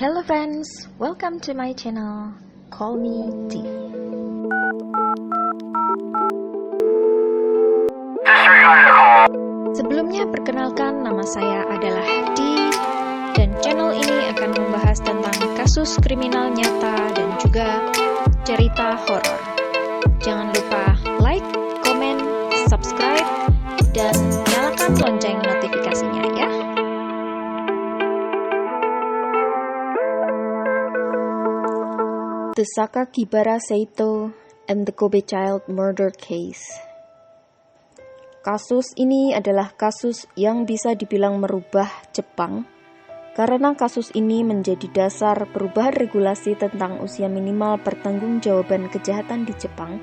Hello friends, welcome to my channel. Call me D. Sebelumnya perkenalkan, nama saya adalah D dan channel ini akan membahas tentang kasus kriminal nyata dan juga cerita horor. Jangan lupa like, komen, subscribe, dan nyalakan lonceng notifikasinya ya. The Sakakibara Seito and the Kobe Child Murder Case. Kasus ini adalah kasus yang bisa dibilang merubah Jepang, karena kasus ini menjadi dasar perubahan regulasi tentang usia minimal pertanggungjawaban kejahatan di Jepang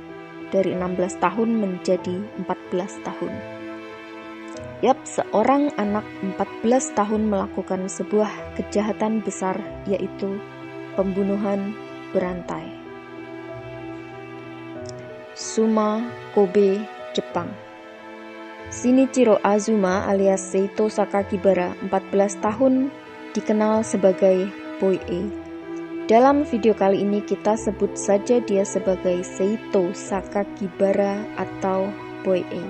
dari 16 tahun menjadi 14 tahun. Seorang anak 14 tahun melakukan sebuah kejahatan besar, yaitu pembunuhan berantai. Suma, Kobe, Jepang. Shinichiro Azuma alias Seito Sakakibara, 14 tahun, dikenal sebagai Boy A. Dalam video kali ini kita sebut saja dia sebagai Seito Sakakibara atau Boy A.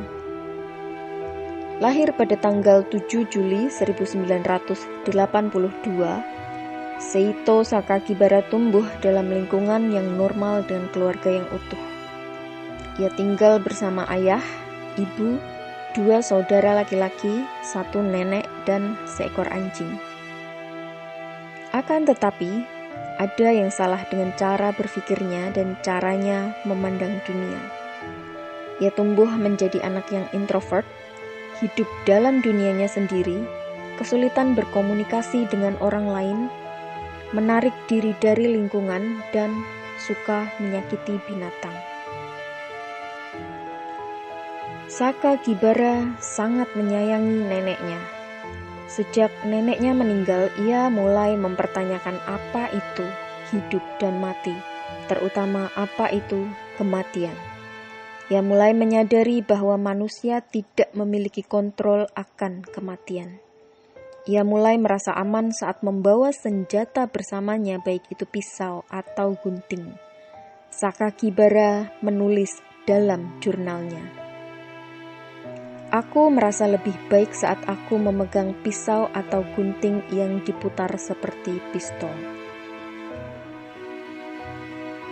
Lahir pada tanggal 7 Juli 1982, Seito Sakakibara tumbuh dalam lingkungan yang normal dan keluarga yang utuh. Ia tinggal bersama ayah, ibu, 2 saudara laki-laki, 1 nenek, dan seekor anjing. Akan tetapi, ada yang salah dengan cara berpikirnya dan caranya memandang dunia. Ia tumbuh menjadi anak yang introvert, hidup dalam dunianya sendiri, kesulitan berkomunikasi dengan orang lain, menarik diri dari lingkungan, dan suka menyakiti binatang. Sakakibara sangat menyayangi neneknya. Sejak neneknya meninggal, ia mulai mempertanyakan apa itu hidup dan mati, terutama apa itu kematian. Ia mulai menyadari bahwa manusia tidak memiliki kontrol akan kematian. Ia mulai merasa aman saat membawa senjata bersamanya, baik itu pisau atau gunting. Sakakibara menulis dalam jurnalnya, "Aku merasa lebih baik saat aku memegang pisau atau gunting yang diputar seperti pistol."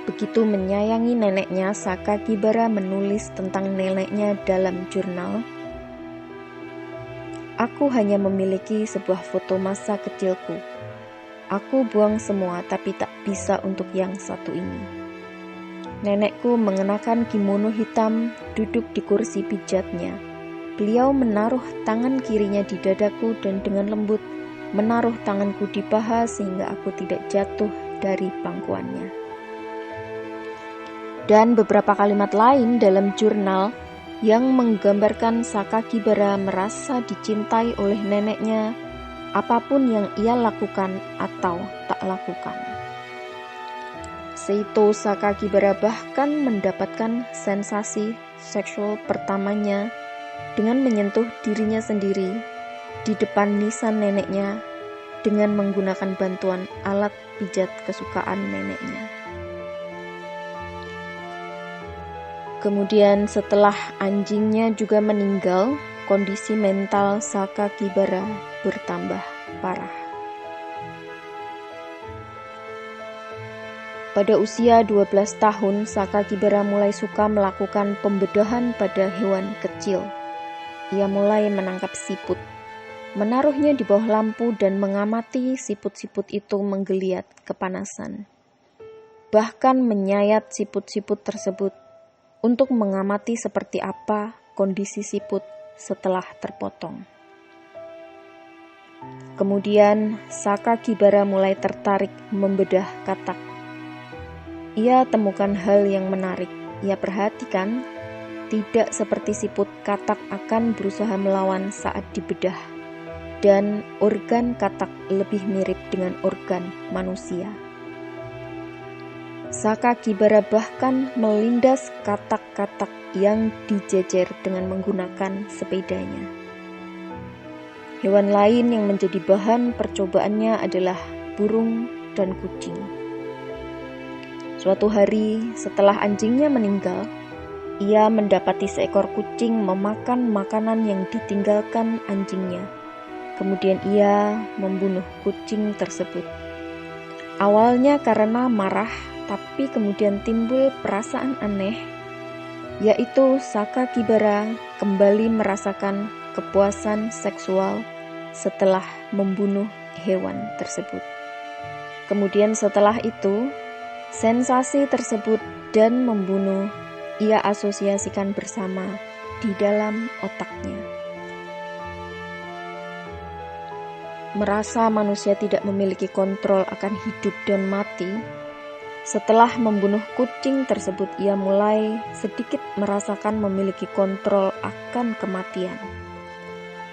Begitu menyayangi neneknya, Sakakibara menulis tentang neneknya dalam jurnal, "Aku hanya memiliki sebuah foto masa kecilku. Aku buang semua tapi tak bisa untuk yang satu ini." Nenekku mengenakan kimono hitam, duduk di kursi pijatnya. Beliau menaruh tangan kirinya di dadaku dan dengan lembut menaruh tanganku di paha sehingga aku tidak jatuh dari pangkuannya. Dan beberapa kalimat lain dalam jurnal yang menggambarkan Sakakibara merasa dicintai oleh neneknya apapun yang ia lakukan atau tak lakukan. Seito Sakakibara bahkan mendapatkan sensasi seksual pertamanya dengan menyentuh dirinya sendiri di depan nisan neneknya dengan menggunakan bantuan alat pijat kesukaan neneknya. Kemudian setelah anjingnya juga meninggal, kondisi mental Sakakibara bertambah parah. Pada usia 12 tahun, Sakakibara mulai suka melakukan pembedahan pada hewan kecil. Ia mulai menangkap siput, menaruhnya di bawah lampu dan mengamati siput-siput itu menggeliat kepanasan. Bahkan menyayat siput-siput tersebut untuk mengamati seperti apa kondisi siput setelah terpotong. Kemudian Sakakibara mulai tertarik membedah katak. Ia temukan hal yang menarik. Ia perhatikan tidak seperti siput, katak akan berusaha melawan saat dibedah, dan organ katak lebih mirip dengan organ manusia. Sakakibara bahkan melindas katak-katak yang dijejer dengan menggunakan sepedanya. Hewan lain yang menjadi bahan percobaannya adalah burung dan kucing. Suatu hari setelah anjingnya meninggal, ia mendapati seekor kucing memakan makanan yang ditinggalkan anjingnya. Kemudian ia membunuh kucing tersebut. Awalnya karena marah, tapi kemudian timbul perasaan aneh, yaitu Sakakibara kembali merasakan kepuasan seksual setelah membunuh hewan tersebut. Kemudian setelah itu, sensasi tersebut dan membunuh ia asosiasikan bersama di dalam otaknya. Merasa manusia tidak memiliki kontrol akan hidup dan mati, setelah membunuh kucing tersebut ia mulai sedikit merasakan memiliki kontrol akan kematian.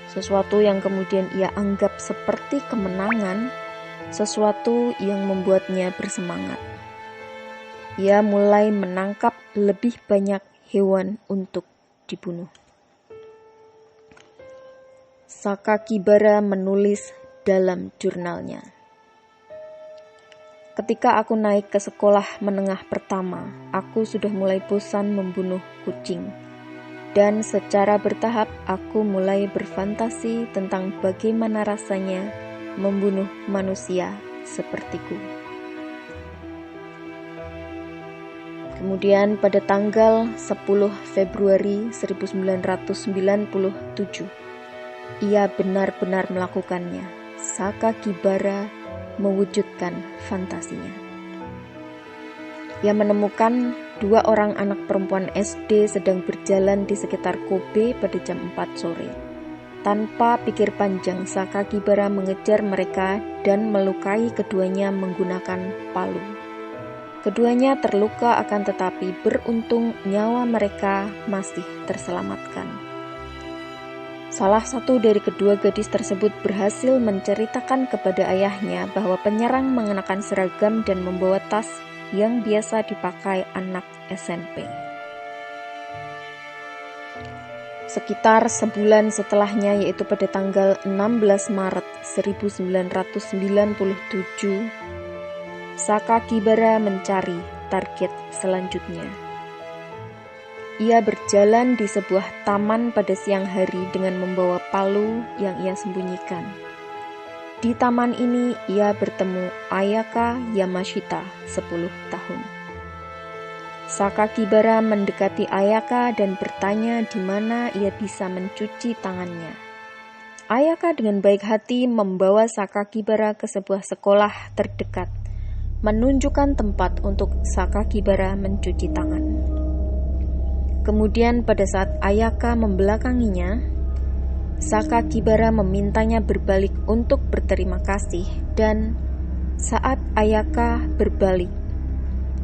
Sesuatu yang kemudian ia anggap seperti kemenangan, sesuatu yang membuatnya bersemangat. Ia mulai menangkap lebih banyak hewan untuk dibunuh. Sakakibara menulis dalam jurnalnya, "Ketika aku naik ke sekolah menengah pertama, aku sudah mulai bosan membunuh kucing. Dan secara bertahap aku mulai berfantasi tentang bagaimana rasanya membunuh manusia sepertiku." Kemudian pada tanggal 10 Februari 1997, ia benar-benar melakukannya. Sakakibara mewujudkan fantasinya. Ia menemukan 2 orang anak perempuan SD sedang berjalan di sekitar Kobe pada jam 4 sore. Tanpa pikir panjang, Sakakibara mengejar mereka dan melukai keduanya menggunakan palu. Keduanya terluka, akan tetapi beruntung nyawa mereka masih terselamatkan. Salah satu dari kedua gadis tersebut berhasil menceritakan kepada ayahnya bahwa penyerang mengenakan seragam dan membawa tas yang biasa dipakai anak SMP. Sekitar sebulan setelahnya, yaitu pada tanggal 16 Maret 1997, Sakakibara mencari target selanjutnya. Ia berjalan di sebuah taman pada siang hari dengan membawa palu yang ia sembunyikan. Di taman ini ia bertemu Ayaka Yamashita, 10 tahun. Sakakibara mendekati Ayaka dan bertanya di mana ia bisa mencuci tangannya. Ayaka dengan baik hati membawa Sakakibara ke sebuah sekolah terdekat, menunjukkan tempat untuk Sakakibara mencuci tangan. Kemudian pada saat Ayaka membelakanginya, Sakakibara memintanya berbalik untuk berterima kasih, dan saat Ayaka berbalik,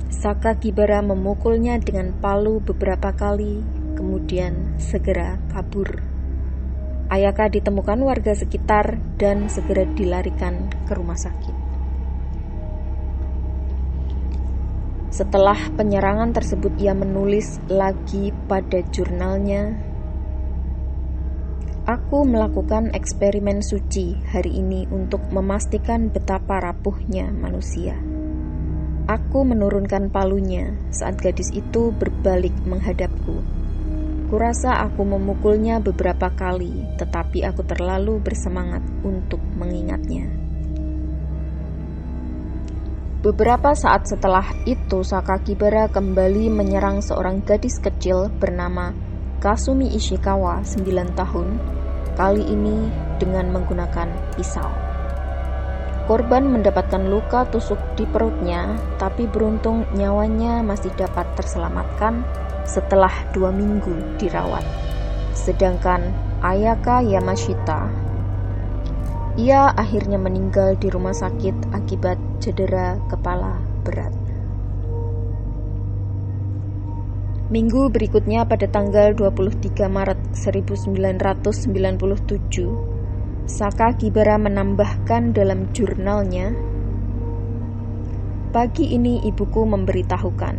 Sakakibara memukulnya dengan palu beberapa kali, kemudian segera kabur. Ayaka ditemukan warga sekitar dan segera dilarikan ke rumah sakit. Setelah penyerangan tersebut, ia menulis lagi pada jurnalnya, "Aku melakukan eksperimen suci hari ini untuk memastikan betapa rapuhnya manusia. Aku menurunkan palunya saat gadis itu berbalik menghadapku. Kurasa aku memukulnya beberapa kali, tetapi aku terlalu bersemangat untuk mengingatnya." Beberapa saat setelah itu, Sakakibara kembali menyerang seorang gadis kecil bernama Kasumi Ishikawa, 9 tahun, kali ini dengan menggunakan pisau. Korban mendapatkan luka tusuk di perutnya, tapi beruntung nyawanya masih dapat terselamatkan setelah 2 minggu dirawat. Sedangkan Ayaka Yamashita, ia akhirnya meninggal di rumah sakit akibat cedera kepala berat. Minggu berikutnya pada tanggal 23 Maret 1997, Sakakibara menambahkan dalam jurnalnya, "Pagi ini ibuku memberitahukan,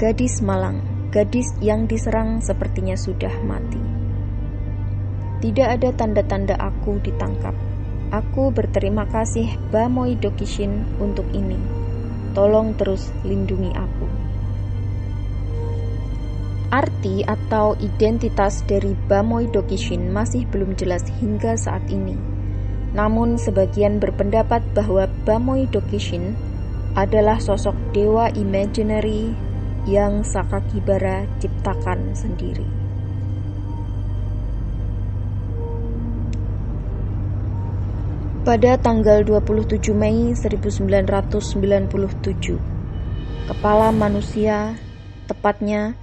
gadis malang, gadis yang diserang sepertinya sudah mati. Tidak ada tanda-tanda aku ditangkap. Aku berterima kasih Bamoi Dokishin untuk ini. Tolong terus lindungi aku. Arti atau identitas dari Bamoi Dokishin masih belum jelas hingga saat ini. Namun sebagian berpendapat bahwa Bamoi Dokishin adalah sosok dewa imaginary yang Sakakibara ciptakan sendiri. Pada tanggal 27 Mei 1997, kepala manusia, tepatnya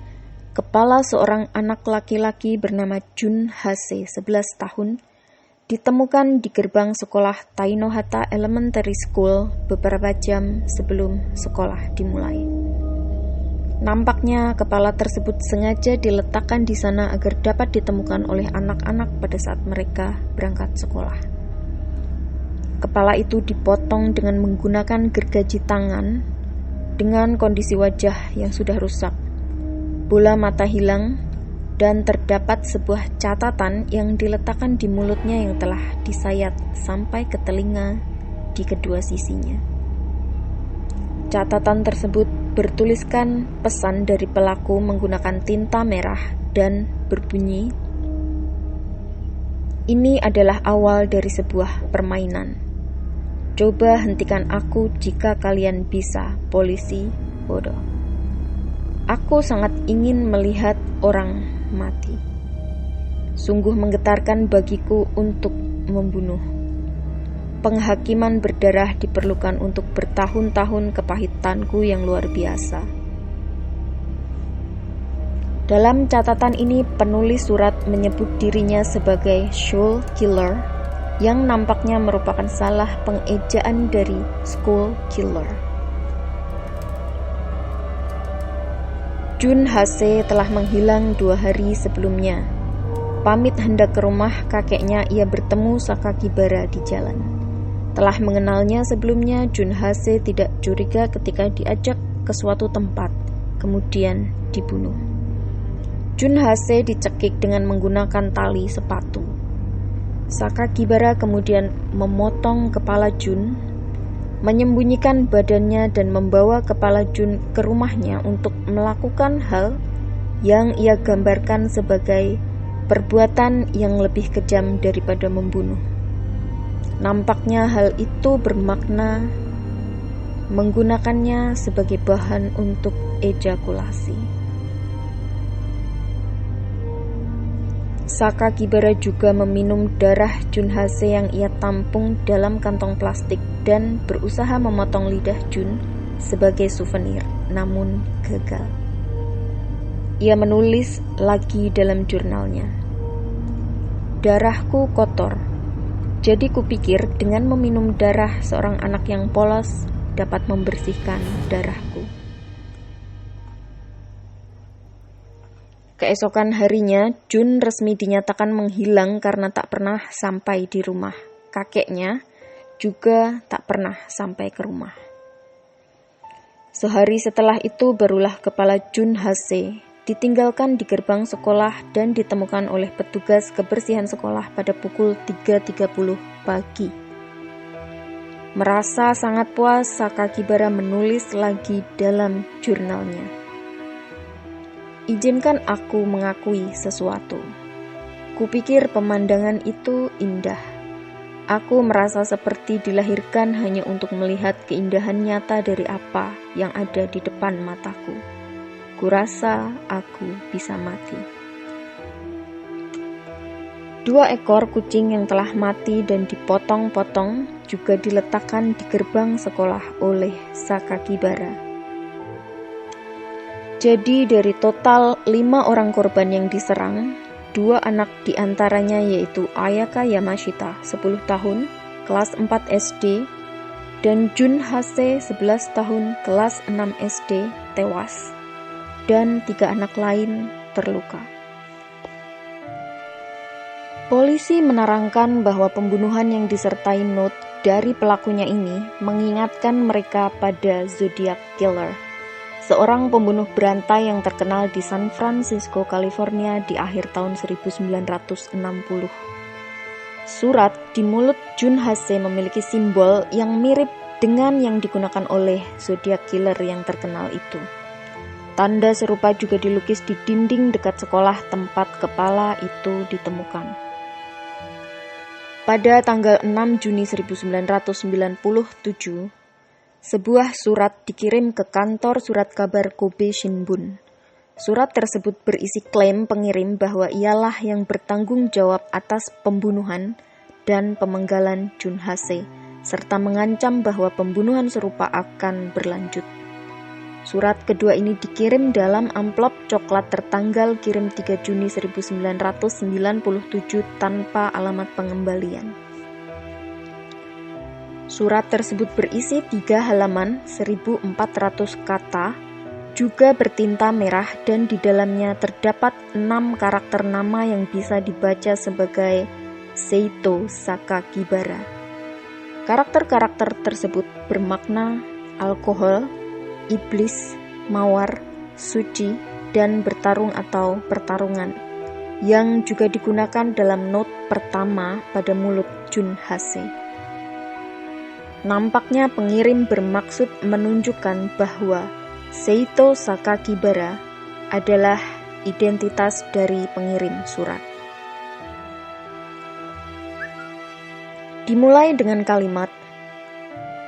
kepala seorang anak laki-laki bernama Jun Hase 11 tahun, ditemukan di gerbang sekolah Tainohata Elementary School beberapa jam sebelum sekolah dimulai. Nampaknya kepala tersebut sengaja diletakkan di sana agar dapat ditemukan oleh anak-anak pada saat mereka berangkat sekolah. Kepala itu dipotong dengan menggunakan gergaji tangan dengan kondisi wajah yang sudah rusak. Bola mata hilang dan terdapat sebuah catatan yang diletakkan di mulutnya yang telah disayat sampai ke telinga di kedua sisinya. Catatan tersebut bertuliskan pesan dari pelaku menggunakan tinta merah dan berbunyi, "Ini adalah awal dari sebuah permainan. Coba hentikan aku jika kalian bisa, polisi bodoh. Aku sangat ingin melihat orang mati. Sungguh menggetarkan bagiku untuk membunuh. Penghakiman berdarah diperlukan untuk bertahun-tahun kepahitanku yang luar biasa." Dalam catatan ini, penulis surat menyebut dirinya sebagai School Killer, yang nampaknya merupakan salah pengejaan dari School Killer. Jun Hase telah menghilang 2 hari sebelumnya. Pamit hendak ke rumah kakeknya, ia bertemu Sakakibara di jalan. Telah mengenalnya sebelumnya, Jun Hase tidak curiga ketika diajak ke suatu tempat, kemudian dibunuh. Jun Hase dicekik dengan menggunakan tali sepatu. Sakakibara kemudian memotong kepala Jun, menyembunyikan badannya dan membawa kepala Jun ke rumahnya untuk melakukan hal yang ia gambarkan sebagai perbuatan yang lebih kejam daripada membunuh. Nampaknya hal itu bermakna menggunakannya sebagai bahan untuk ejakulasi. Sakakibara juga meminum darah Jun Hase yang ia tampung dalam kantong plastik dan berusaha memotong lidah Jun sebagai souvenir, namun gagal. Ia menulis lagi dalam jurnalnya, "Darahku kotor, jadi kupikir dengan meminum darah seorang anak yang polos dapat membersihkan darahku." Keesokan harinya, Jun resmi dinyatakan menghilang karena tak pernah sampai di rumah. Kakeknya juga tak pernah sampai ke rumah. Sehari setelah itu barulah kepala Jun Hase ditinggalkan di gerbang sekolah dan ditemukan oleh petugas kebersihan sekolah pada pukul 3.30 pagi. Merasa sangat puas, Sakakibara menulis lagi dalam jurnalnya, "Izinkan aku mengakui sesuatu. Kupikir pemandangan itu indah. Aku merasa seperti dilahirkan hanya untuk melihat keindahan nyata dari apa yang ada di depan mataku. Kurasa aku bisa mati." 2 ekor kucing yang telah mati dan dipotong-potong juga diletakkan di gerbang sekolah oleh Sakakibara. Jadi dari total 5 orang korban yang diserang, 2 anak diantaranya yaitu Ayaka Yamashita 10 tahun, kelas 4 SD, dan Jun Hase 11 tahun, kelas 6 SD, tewas, dan 3 anak lain terluka. Polisi menerangkan bahwa pembunuhan yang disertai note dari pelakunya ini mengingatkan mereka pada Zodiac Killer, seorang pembunuh berantai yang terkenal di San Francisco, California di akhir tahun 1960. Surat di mulut Jun Hase memiliki simbol yang mirip dengan yang digunakan oleh Zodiac Killer yang terkenal itu. Tanda serupa juga dilukis di dinding dekat sekolah tempat kepala itu ditemukan. Pada tanggal 6 Juni 1997, sebuah surat dikirim ke kantor surat kabar Kobe Shimbun. Surat tersebut berisi klaim pengirim bahwa ialah yang bertanggung jawab atas pembunuhan dan pemenggalan Jun Hase, serta mengancam bahwa pembunuhan serupa akan berlanjut. Surat kedua ini dikirim dalam amplop coklat tertanggal kirim 3 Juni 1997 tanpa alamat pengembalian. Surat tersebut berisi 3 halaman 1400 kata, juga bertinta merah, dan di dalamnya terdapat 6 karakter nama yang bisa dibaca sebagai Seito Sakakibara. Karakter-karakter tersebut bermakna alkohol, iblis, mawar, suci, dan bertarung atau pertarungan, yang juga digunakan dalam not pertama pada mulut Jun Hase. Nampaknya pengirim bermaksud menunjukkan bahwa Seito Sakakibara adalah identitas dari pengirim surat. Dimulai dengan kalimat,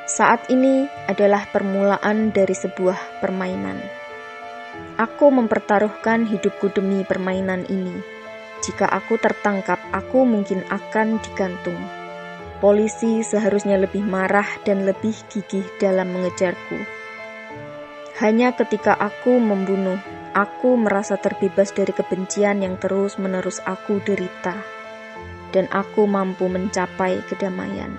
"Saat ini adalah permulaan dari sebuah permainan. Aku mempertaruhkan hidupku demi permainan ini. Jika aku tertangkap, aku mungkin akan digantung. Polisi seharusnya lebih marah dan lebih gigih dalam mengejarku. Hanya ketika aku membunuh, aku merasa terbebas dari kebencian yang terus-menerus aku derita, dan aku mampu mencapai kedamaian.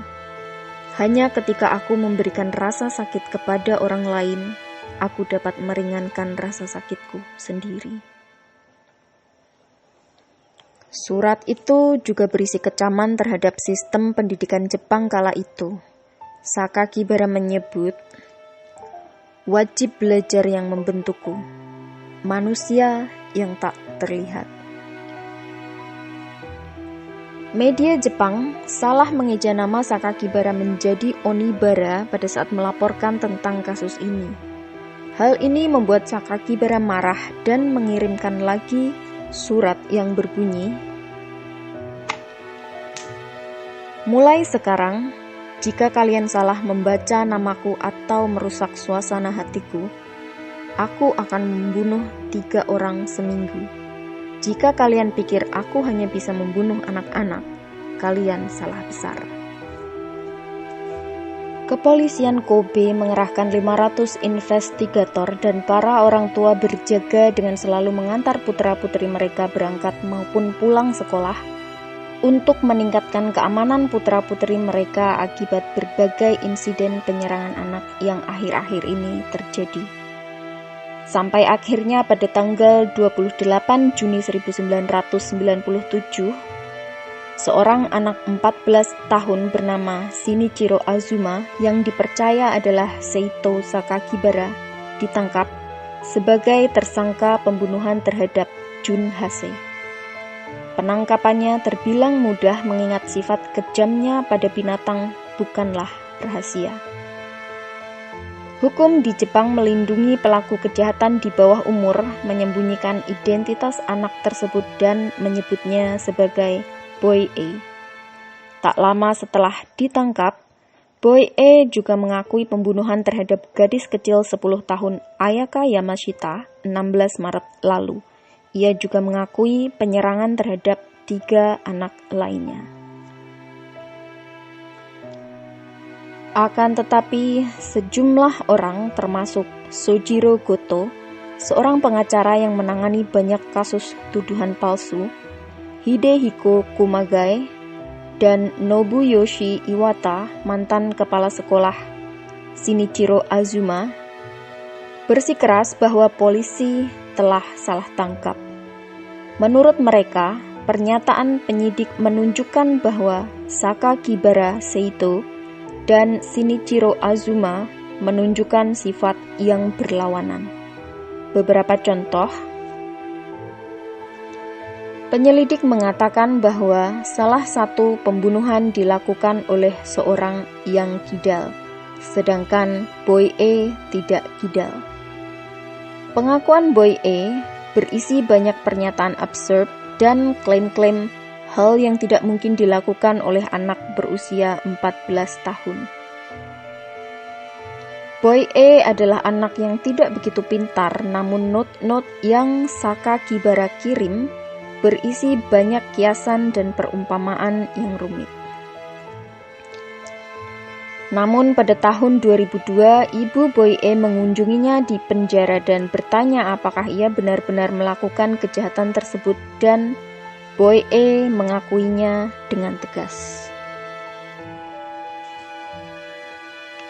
Hanya ketika aku memberikan rasa sakit kepada orang lain, aku dapat meringankan rasa sakitku sendiri." Surat itu juga berisi kecaman terhadap sistem pendidikan Jepang kala itu. Sakakibara menyebut, "Wajib belajar yang membentukku, manusia yang tak terlihat." Media Jepang salah mengeja nama Sakakibara menjadi Onibara pada saat melaporkan tentang kasus ini. Hal ini membuat Sakakibara marah dan mengirimkan lagi surat yang berbunyi, "Mulai sekarang, jika kalian salah membaca namaku atau merusak suasana hatiku, aku akan membunuh 3 orang seminggu. Jika kalian pikir aku hanya bisa membunuh anak-anak, kalian salah besar." Kepolisian Kobe mengerahkan 500 investigator dan para orang tua berjaga dengan selalu mengantar putra-putri mereka berangkat maupun pulang sekolah untuk meningkatkan keamanan putra-putri mereka akibat berbagai insiden penyerangan anak yang akhir-akhir ini terjadi. Sampai akhirnya pada tanggal 28 Juni 1997, seorang anak 14 tahun bernama Shinichiro Azuma yang dipercaya adalah Seito Sakakibara ditangkap sebagai tersangka pembunuhan terhadap Jun Hase. Penangkapannya terbilang mudah mengingat sifat kejamnya pada binatang bukanlah rahasia. Hukum di Jepang melindungi pelaku kejahatan di bawah umur, menyembunyikan identitas anak tersebut dan menyebutnya sebagai Boy E. Tak lama setelah ditangkap, Boy E juga mengakui pembunuhan terhadap gadis kecil 10 tahun Ayaka Yamashita 16 Maret lalu. Ia juga mengakui penyerangan terhadap 3 anak lainnya. Akan tetapi, sejumlah orang termasuk Sojiro Goto, seorang pengacara yang menangani banyak kasus tuduhan palsu, Hidehiko Kumagai, dan Nobuyoshi Iwata, mantan kepala sekolah Shinichiro Azuma, bersikeras bahwa polisi telah salah tangkap. Menurut mereka, pernyataan penyidik menunjukkan bahwa Sakakibara Seito dan Shinichiro Azuma menunjukkan sifat yang berlawanan. Beberapa contoh: Penyelidik mengatakan bahwa salah satu pembunuhan dilakukan oleh seorang yang kidal, sedangkan Boy E tidak kidal. Pengakuan Boy E berisi banyak pernyataan absurd dan klaim-klaim hal yang tidak mungkin dilakukan oleh anak berusia 14 tahun. Boy E adalah anak yang tidak begitu pintar, namun not-not yang Sakakibara kirim berisi banyak kiasan dan perumpamaan yang rumit. Namun pada tahun 2002, ibu Boy E mengunjunginya di penjara dan bertanya apakah ia benar-benar melakukan kejahatan tersebut, dan Boy E mengakuinya dengan tegas.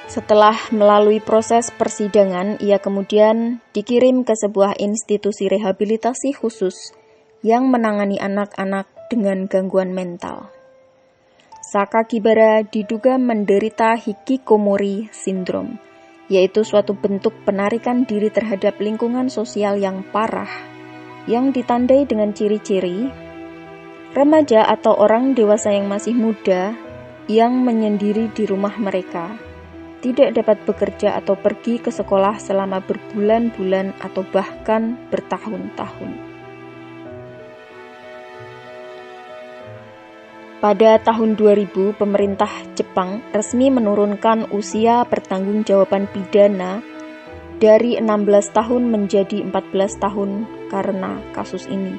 Setelah melalui proses persidangan, ia kemudian dikirim ke sebuah institusi rehabilitasi khusus yang menangani anak-anak dengan gangguan mental. Sakakibara diduga menderita hikikomori syndrome, yaitu suatu bentuk penarikan diri terhadap lingkungan sosial yang parah, yang ditandai dengan ciri-ciri remaja atau orang dewasa yang masih muda yang menyendiri di rumah mereka, tidak dapat bekerja atau pergi ke sekolah selama berbulan-bulan atau bahkan bertahun-tahun. Pada tahun 2000, pemerintah Jepang resmi menurunkan usia pertanggungjawaban pidana dari 16 tahun menjadi 14 tahun karena kasus ini.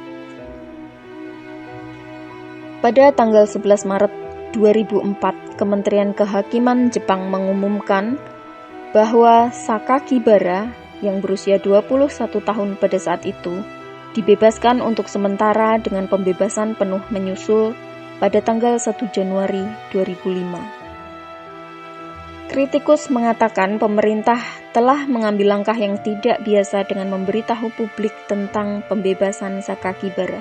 Pada tanggal 11 Maret 2004, Kementerian Kehakiman Jepang mengumumkan bahwa Sakakibara yang berusia 21 tahun pada saat itu dibebaskan untuk sementara dengan pembebasan penuh menyusul pada tanggal 1 Januari 2005. Kritikus mengatakan pemerintah telah mengambil langkah yang tidak biasa dengan memberitahu publik tentang pembebasan Sakakibara.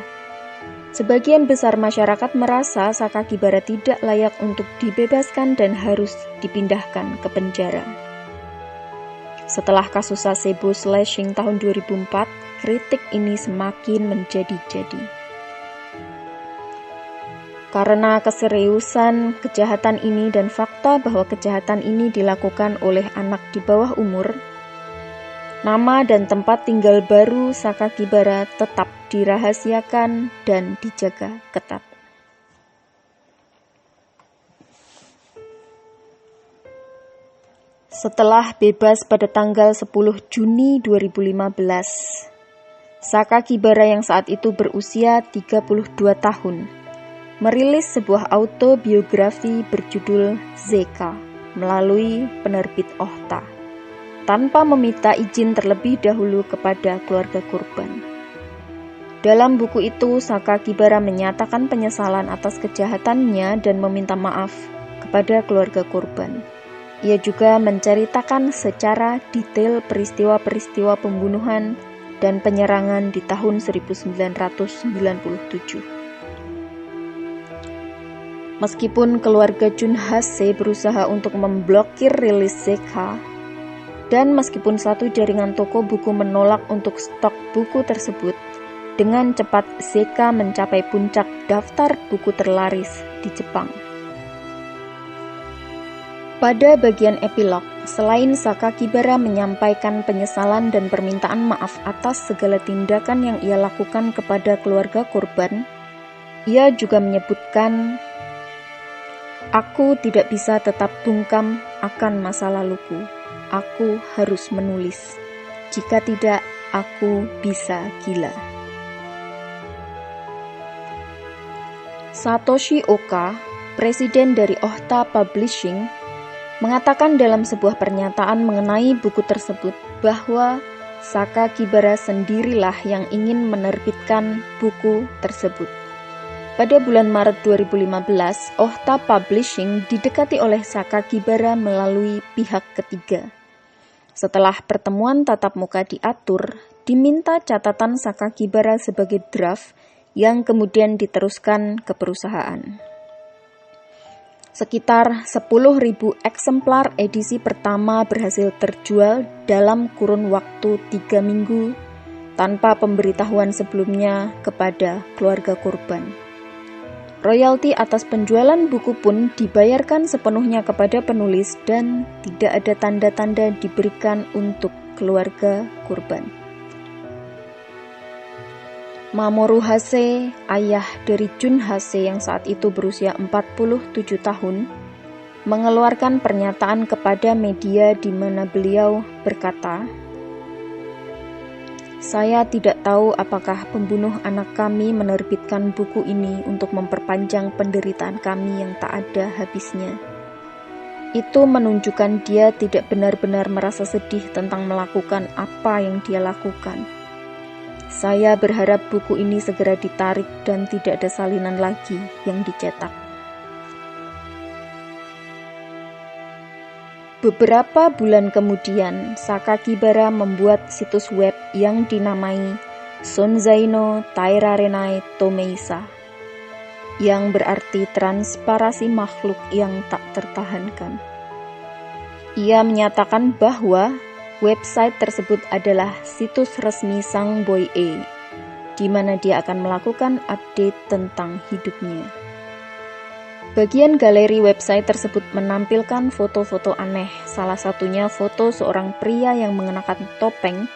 Sebagian besar masyarakat merasa Sakakibara tidak layak untuk dibebaskan dan harus dipindahkan ke penjara. Setelah kasus sasebo slashing tahun 2004, kritik ini semakin menjadi-jadi. Karena keseriusan kejahatan ini dan fakta bahwa kejahatan ini dilakukan oleh anak di bawah umur, nama dan tempat tinggal baru Sakakibara tetap dirahasiakan dan dijaga ketat. Setelah bebas pada tanggal 10 Juni 2015, Sakakibara yang saat itu berusia 32 tahun, merilis sebuah autobiografi berjudul Zeka melalui penerbit Ohta, tanpa meminta izin terlebih dahulu kepada keluarga korban. Dalam buku itu, Sakakibara menyatakan penyesalan atas kejahatannya dan meminta maaf kepada keluarga korban. Ia juga menceritakan secara detail peristiwa-peristiwa pembunuhan dan penyerangan di tahun 1997. Meskipun keluarga Junhase berusaha untuk memblokir rilis Zeka, dan meskipun satu jaringan toko buku menolak untuk stok buku tersebut, dengan cepat Zeka mencapai puncak daftar buku terlaris di Jepang. Pada bagian epilog, selain Sakakibara menyampaikan penyesalan dan permintaan maaf atas segala tindakan yang ia lakukan kepada keluarga korban, ia juga menyebutkan, "Aku tidak bisa tetap bungkam akan masa laluku. Aku harus menulis. Jika tidak, aku bisa gila." Satoshi Oka, presiden dari Ohta Publishing, mengatakan dalam sebuah pernyataan mengenai buku tersebut bahwa Sakakibara sendirilah yang ingin menerbitkan buku tersebut. Pada bulan Maret 2015, Ohta Publishing didekati oleh Sakakibara melalui pihak ketiga. Setelah pertemuan tatap muka diatur, diminta catatan Sakakibara sebagai draft yang kemudian diteruskan ke perusahaan. Sekitar 10.000 eksemplar edisi pertama berhasil terjual dalam kurun waktu 3 minggu tanpa pemberitahuan sebelumnya kepada keluarga korban. Royalti atas penjualan buku pun dibayarkan sepenuhnya kepada penulis dan tidak ada tanda-tanda diberikan untuk keluarga korban. Mamoru Hase, ayah dari Jun Hase yang saat itu berusia 47 tahun, mengeluarkan pernyataan kepada media di mana beliau berkata, "Saya tidak tahu apakah pembunuh anak kami menerbitkan buku ini untuk memperpanjang penderitaan kami yang tak ada habisnya. Itu menunjukkan dia tidak benar-benar merasa sedih tentang melakukan apa yang dia lakukan. Saya berharap buku ini segera ditarik dan tidak ada salinan lagi yang dicetak." Beberapa bulan kemudian, Sakakibara membuat situs web yang dinamai Sonzai no Tairarenai Tomeisa, yang berarti transparasi makhluk yang tak tertahankan. Ia menyatakan bahwa website tersebut adalah situs resmi Sang Boy E, di mana dia akan melakukan update tentang hidupnya. Bagian galeri website tersebut menampilkan foto-foto aneh, salah satunya foto seorang pria yang mengenakan topeng,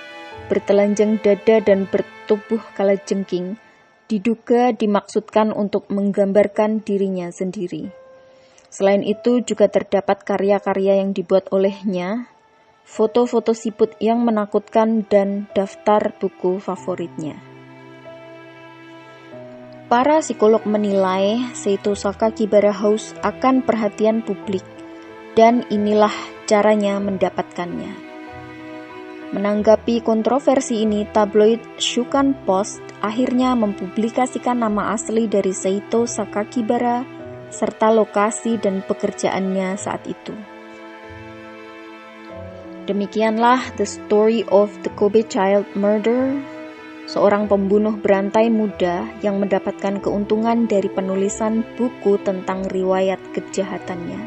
bertelanjang dada dan bertubuh kalajengking, diduga dimaksudkan untuk menggambarkan dirinya sendiri. Selain itu juga terdapat karya-karya yang dibuat olehnya, foto-foto siput yang menakutkan dan daftar buku favoritnya. Para psikolog menilai Seito Sakakibara House akan perhatian publik, dan inilah caranya mendapatkannya. Menanggapi kontroversi ini, tabloid Shukan Post akhirnya mempublikasikan nama asli dari Seito Sakakibara serta lokasi dan pekerjaannya saat itu. Demikianlah The Story of the Kobe Child Murder, seorang pembunuh berantai muda yang mendapatkan keuntungan dari penulisan buku tentang riwayat kejahatannya.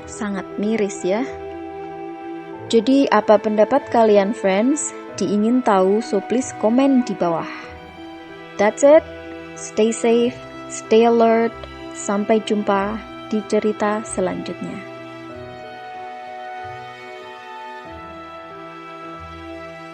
Sangat miris ya. Jadi apa pendapat kalian friends? Diingin tahu, so please komen di bawah. That's it. Stay safe, stay alert. Sampai jumpa di cerita selanjutnya.